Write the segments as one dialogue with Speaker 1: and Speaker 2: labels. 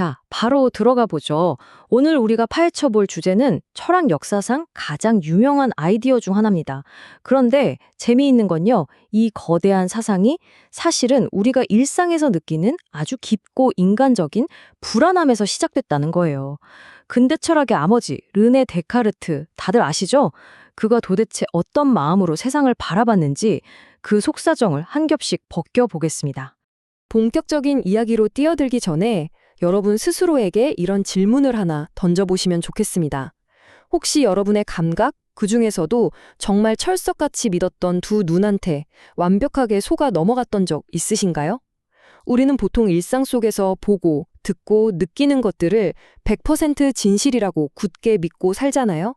Speaker 1: 자, 바로 들어가 보죠. 오늘 우리가 파헤쳐 볼 주제는 철학 역사상 가장 유명한 아이디어 중 하나입니다. 그런데 재미있는 건요, 이 거대한 사상이 사실은 우리가 일상에서 느끼는 아주 깊고 인간적인 불안함에서 시작됐다는 거예요. 근대 철학의 아버지, 르네 데카르트, 다들 아시죠? 그가 도대체 어떤 마음으로 세상을 바라봤는지 그 속사정을 한 겹씩 벗겨보겠습니다.
Speaker 2: 본격적인 이야기로 뛰어들기 전에 여러분 스스로에게 이런 질문을 하나 던져보시면 좋겠습니다. 혹시 여러분의 감각, 그중에서도 정말 철석같이 믿었던 두 눈한테 완벽하게 속아 넘어갔던 적 있으신가요? 우리는 보통 일상 속에서 보고, 듣고, 느끼는 것들을 100% 진실이라고 굳게 믿고 살잖아요?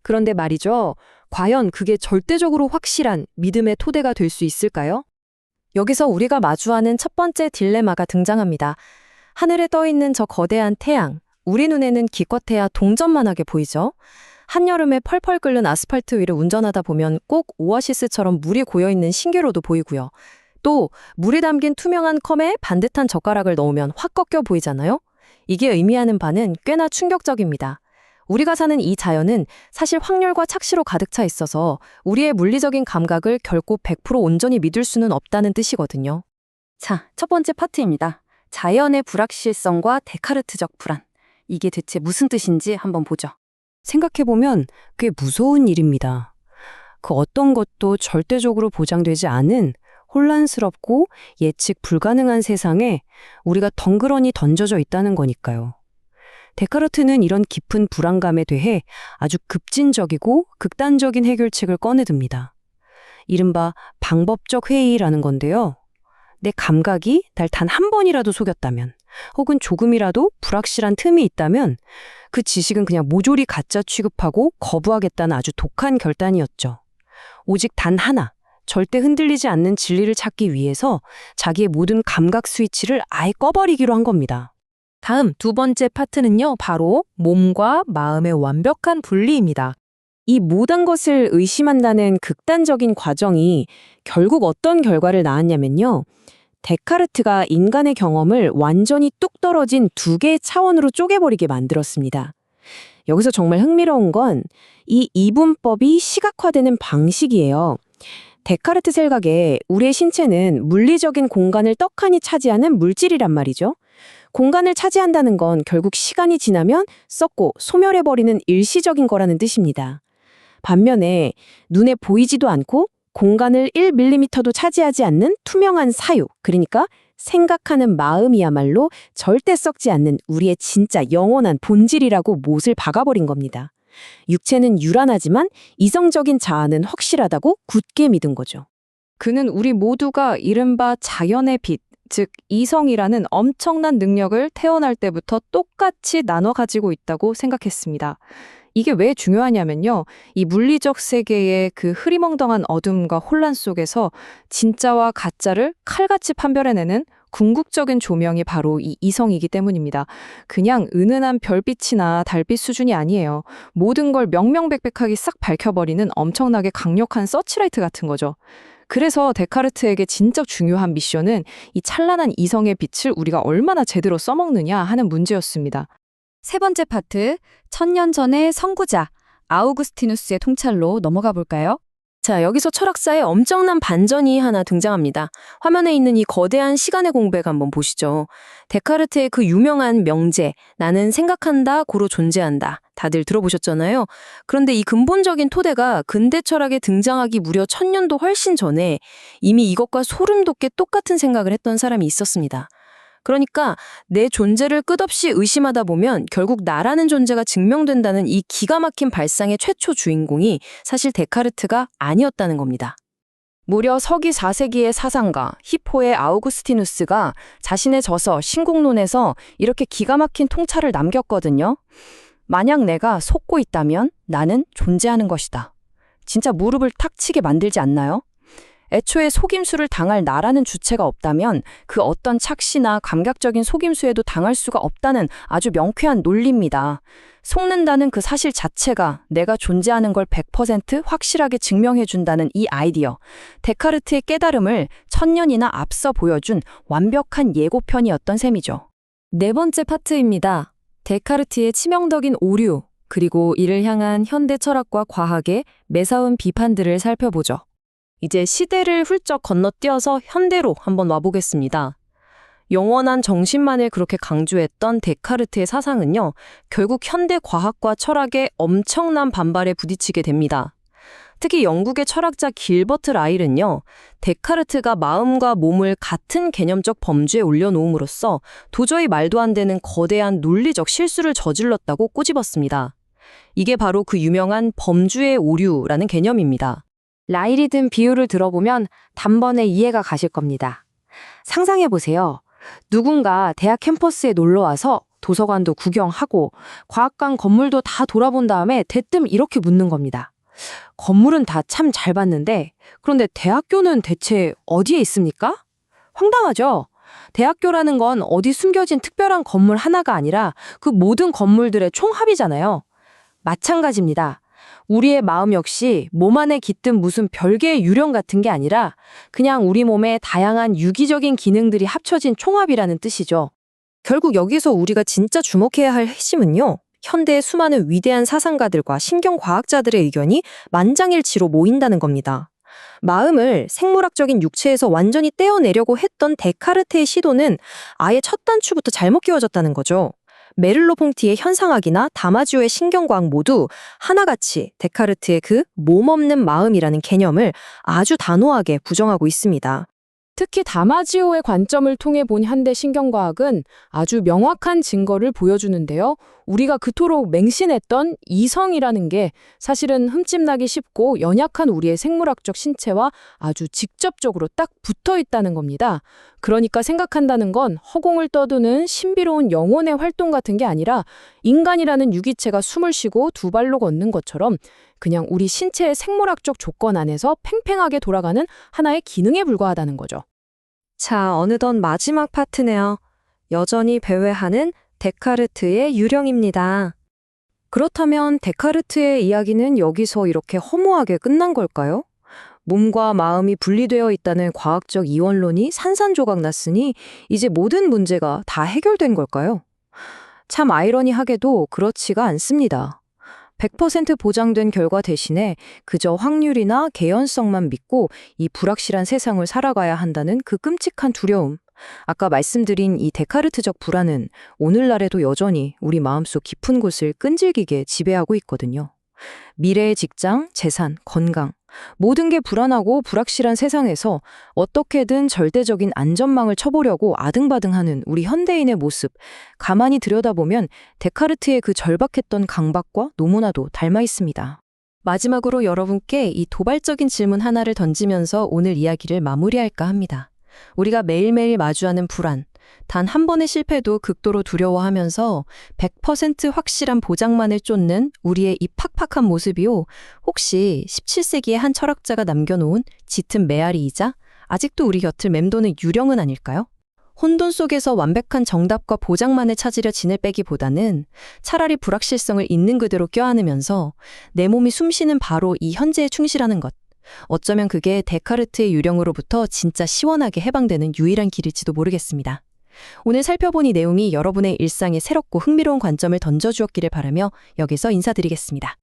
Speaker 2: 그런데 말이죠. 과연 그게 절대적으로 확실한 믿음의 토대가 될 수 있을까요?
Speaker 1: 여기서 우리가 마주하는 첫 번째 딜레마가 등장합니다. 하늘에 떠있는 저 거대한 태양, 우리 눈에는 기껏해야 동전만하게 보이죠? 한여름에 펄펄 끓는 아스팔트 위를 운전하다 보면 꼭 오아시스처럼 물이 고여있는 신기로도 보이고요. 또 물이 담긴 투명한 컵에 반듯한 젓가락을 넣으면 확 꺾여 보이잖아요? 이게 의미하는 바는 꽤나 충격적입니다. 우리가 사는 이 자연은 사실 확률과 착시로 가득 차 있어서 우리의 물리적인 감각을 결코 100% 온전히 믿을 수는 없다는 뜻이거든요. 자, 첫 번째 파트입니다. 자연의 불확실성과 데카르트적 불안. 이게 대체 무슨 뜻인지 한번 보죠.
Speaker 2: 생각해보면 꽤 무서운 일입니다. 그 어떤 것도 절대적으로 보장되지 않은 혼란스럽고 예측 불가능한 세상에 우리가 덩그러니 던져져 있다는 거니까요. 데카르트는 이런 깊은 불안감에 대해 아주 급진적이고 극단적인 해결책을 꺼내듭니다. 이른바 방법적 회의라는 건데요. 내 감각이 날 단 한 번이라도 속였다면, 혹은 조금이라도 불확실한 틈이 있다면 그 지식은 그냥 모조리 가짜 취급하고 거부하겠다는 아주 독한 결단이었죠. 오직 단 하나, 절대 흔들리지 않는 진리를 찾기 위해서 자기의 모든 감각 스위치를 아예 꺼버리기로 한 겁니다.
Speaker 1: 다음 두 번째 파트는요, 바로 몸과 마음의 완벽한 분리입니다.
Speaker 2: 이 모든 것을 의심한다는 극단적인 과정이 결국 어떤 결과를 낳았냐면요. 데카르트가 인간의 경험을 완전히 뚝 떨어진 두 개의 차원으로 쪼개버리게 만들었습니다. 여기서 정말 흥미로운 건 이 이분법이 시각화되는 방식이에요. 데카르트 생각에 우리의 신체는 물리적인 공간을 떡하니 차지하는 물질이란 말이죠. 공간을 차지한다는 건 결국 시간이 지나면 썩고 소멸해버리는 일시적인 거라는 뜻입니다. 반면에 눈에 보이지도 않고 공간을 1mm도 차지하지 않는 투명한 사유, 그러니까 생각하는 마음이야말로 절대 썩지 않는 우리의 진짜 영원한 본질이라고 못을 박아버린 겁니다. 육체는 유란하지만 이성적인 자아는 확실하다고 굳게 믿은 거죠.
Speaker 1: 그는 우리 모두가 이른바 자연의 빛, 즉 이성이라는 엄청난 능력을 태어날 때부터 똑같이 나눠 가지고 있다고 생각했습니다. 이게 왜 중요하냐면요. 이 물리적 세계의 그 흐리멍덩한 어둠과 혼란 속에서 진짜와 가짜를 칼같이 판별해내는 궁극적인 조명이 바로 이 이성이기 때문입니다. 그냥 은은한 별빛이나 달빛 수준이 아니에요. 모든 걸 명명백백하게 싹 밝혀버리는 엄청나게 강력한 서치라이트 같은 거죠. 그래서 데카르트에게 진짜 중요한 미션은 이 찬란한 이성의 빛을 우리가 얼마나 제대로 써먹느냐 하는 문제였습니다.
Speaker 3: 세 번째 파트, 1000년 전의 선구자 아우구스티누스의 통찰로 넘어가 볼까요?
Speaker 2: 자, 여기서 철학사에 엄청난 반전이 하나 등장합니다. 화면에 있는 이 거대한 시간의 공백 한번 보시죠. 데카르트의 그 유명한 명제, 나는 생각한다, 고로 존재한다. 다들 들어보셨잖아요. 그런데 이 근본적인 토대가 근대 철학에 등장하기 무려 1000년도 훨씬 전에 이미 이것과 소름 돋게 똑같은 생각을 했던 사람이 있었습니다. 그러니까 내 존재를 끝없이 의심하다 보면 결국 나라는 존재가 증명된다는 이 기가 막힌 발상의 최초 주인공이 사실 데카르트가 아니었다는 겁니다. 무려 서기 4세기의 사상가 히포의 아우구스티누스가 자신의 저서 신공론에서 이렇게 기가 막힌 통찰을 남겼거든요. 만약 내가 속고 있다면 나는 존재하는 것이다. 진짜 무릎을 탁 치게 만들지 않나요? 애초에 속임수를 당할 나라는 주체가 없다면 그 어떤 착시나 감각적인 속임수에도 당할 수가 없다는 아주 명쾌한 논리입니다. 속는다는 그 사실 자체가 내가 존재하는 걸 100% 확실하게 증명해준다는 이 아이디어. 데카르트의 깨달음을 1000년이나 앞서 보여준 완벽한 예고편이었던 셈이죠.
Speaker 1: 네 번째 파트입니다. 데카르트의 치명적인 오류, 그리고 이를 향한 현대 철학과 과학의 매사운 비판들을 살펴보죠. 이제 시대를 훌쩍 건너뛰어서 현대로 한번 와보겠습니다. 영원한 정신만을 그렇게 강조했던 데카르트의 사상은요, 결국 현대 과학과 철학의 엄청난 반발에 부딪히게 됩니다. 특히 영국의 철학자 길버트 라일은요, 데카르트가 마음과 몸을 같은 개념적 범주에 올려놓음으로써 도저히 말도 안 되는 거대한 논리적 실수를 저질렀다고 꼬집었습니다. 이게 바로 그 유명한 범주의 오류라는 개념입니다.
Speaker 2: 라일이 든 비유를 들어보면 단번에 이해가 가실 겁니다. 상상해보세요. 누군가 대학 캠퍼스에 놀러와서 도서관도 구경하고 과학관 건물도 다 돌아본 다음에 대뜸 이렇게 묻는 겁니다. 건물은 다 참 잘 봤는데 그런데 대학교는 대체 어디에 있습니까? 황당하죠? 대학교라는 건 어디 숨겨진 특별한 건물 하나가 아니라 그 모든 건물들의 총합이잖아요. 마찬가지입니다. 우리의 마음 역시 몸 안에 깃든 무슨 별개의 유령 같은 게 아니라 그냥 우리 몸의 다양한 유기적인 기능들이 합쳐진 총합이라는 뜻이죠.
Speaker 1: 결국 여기서 우리가 진짜 주목해야 할 핵심은요, 현대의 수많은 위대한 사상가들과 신경과학자들의 의견이 만장일치로 모인다는 겁니다. 마음을 생물학적인 육체에서 완전히 떼어내려고 했던 데카르트의 시도는 아예 첫 단추부터 잘못 끼워졌다는 거죠. 메를로퐁티의 현상학이나 다마지오의 신경과학 모두 하나같이 데카르트의 그 몸 없는 마음이라는 개념을 아주 단호하게 부정하고 있습니다.
Speaker 4: 특히 다마지오의 관점을 통해 본 현대 신경과학은 아주 명확한 증거를 보여주는데요. 우리가 그토록 맹신했던 이성이라는 게 사실은 흠집나기 쉽고 연약한 우리의 생물학적 신체와 아주 직접적으로 딱 붙어 있다는 겁니다. 그러니까 생각한다는 건 허공을 떠도는 신비로운 영혼의 활동 같은 게 아니라 인간이라는 유기체가 숨을 쉬고 두 발로 걷는 것처럼 그냥 우리 신체의 생물학적 조건 안에서 팽팽하게 돌아가는 하나의 기능에 불과하다는 거죠.
Speaker 1: 자, 어느덧 마지막 파트네요. 여전히 배회하는 데카르트의 유령입니다. 그렇다면 데카르트의 이야기는 여기서 이렇게 허무하게 끝난 걸까요? 몸과 마음이 분리되어 있다는 과학적 이원론이 산산조각 났으니 이제 모든 문제가 다 해결된 걸까요? 참 아이러니하게도 그렇지가 않습니다. 100% 보장된 결과 대신에 그저 확률이나 개연성만 믿고 이 불확실한 세상을 살아가야 한다는 그 끔찍한 두려움. 아까 말씀드린 이 데카르트적 불안은 오늘날에도 여전히 우리 마음속 깊은 곳을 끈질기게 지배하고 있거든요. 미래의 직장, 재산, 건강, 모든 게 불안하고 불확실한 세상에서 어떻게든 절대적인 안전망을 쳐보려고 아등바등하는 우리 현대인의 모습, 가만히 들여다보면 데카르트의 그 절박했던 강박과 너무나도 닮아 있습니다. 마지막으로 여러분께 이 도발적인 질문 하나를 던지면서 오늘 이야기를 마무리할까 합니다. 우리가 매일매일 마주하는 불안, 단 한 번의 실패도 극도로 두려워하면서 100% 확실한 보장만을 쫓는 우리의 이 팍팍한 모습이요. 혹시 17세기의 한 철학자가 남겨놓은 짙은 메아리이자 아직도 우리 곁을 맴도는 유령은 아닐까요? 혼돈 속에서 완벽한 정답과 보장만을 찾으려 진을 빼기보다는 차라리 불확실성을 있는 그대로 껴안으면서 내 몸이 숨쉬는 바로 이 현재에 충실하는 것. 어쩌면 그게 데카르트의 유령으로부터 진짜 시원하게 해방되는 유일한 길일지도 모르겠습니다. 오늘 살펴본 이 내용이 여러분의 일상에 새롭고 흥미로운 관점을 던져주었기를 바라며 여기서 인사드리겠습니다.